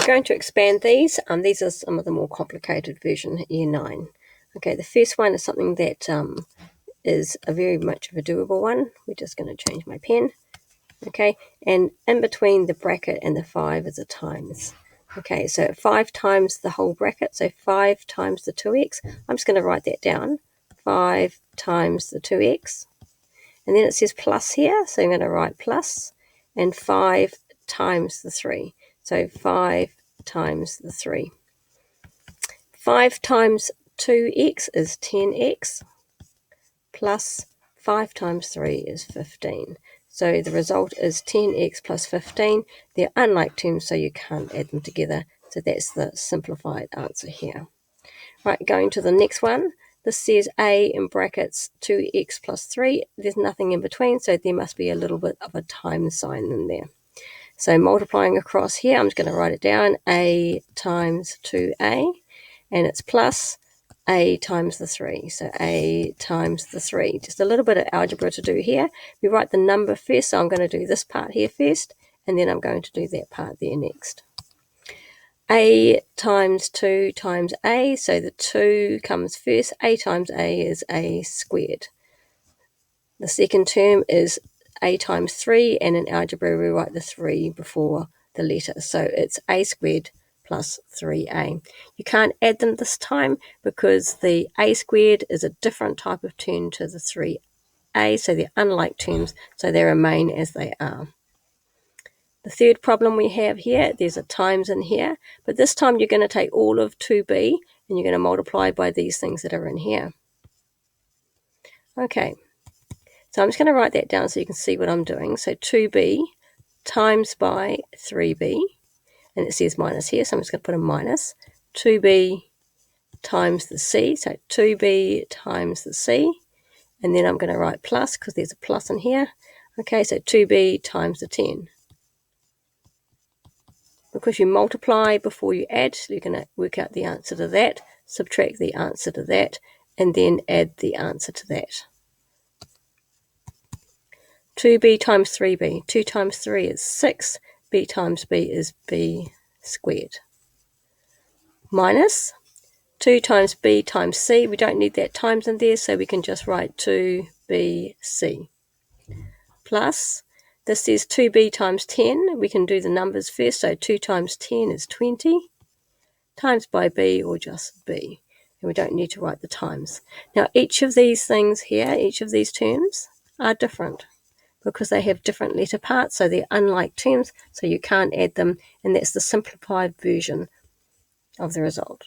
going to expand these. These are some of the more complicated version at Year 9. Okay, the first one is something that is a very much of a doable one. We're just going to change my pen. Okay, and in between the bracket and the 5 is a times. Okay, so 5 times the whole bracket, so 5 times the 2x. I'm just going to write that down. 5 times the 2x. And then it says plus here, so I'm going to write plus, and 5 times the 3. So 5 times the 3. 5 times 2x is 10x, plus 5 times 3 is 15. So the result is 10x plus 15. They're unlike terms, so you can't add them together. So that's the simplified answer here. Right, going to the next one. This says a in brackets 2x plus 3. There's nothing in between, so there must be a little bit of a times sign in there. So multiplying across here, I'm just going to write it down. A times 2a, and it's plus a times the 3. So a times the 3. Just a little bit of algebra to do here. We write the number first, so I'm going to do this part here first, and then I'm going to do that part there next. A times 2 times a, so the 2 comes first. A times a is a squared. The second term is a times 3, and in algebra we write the 3 before the letter. So it's a squared plus 3a. You can't add them this time because the a squared is a different type of term to the 3a, so they're unlike terms, so they remain as they are. The third problem we have here, there's a times in here, but this time you're going to take all of 2b and you're going to multiply by these things that are in here. Okay, so I'm just going to write that down so you can see what I'm doing. So 2b times by 3b, and it says minus here, so I'm just going to put a minus. 2b times the c, so 2b times the c, and then I'm going to write plus because there's a plus in here. Okay, so 2b times the 10. Because you multiply before you add, so you're going to work out the answer to that, subtract the answer to that, and then add the answer to that. 2b times 3b. 2 times 3 is 6. b times b is b squared. Minus 2 times b times c. We don't need that times in there, so we can just write 2bc. Plus, this says 2b times 10. We can do the numbers first, so 2 times 10 is 20, times by b or just b. And we don't need to write the times. Now, each of these things here, each of these terms are different because they have different letter parts, so they're unlike terms, so you can't add them, and that's the simplified version of the result.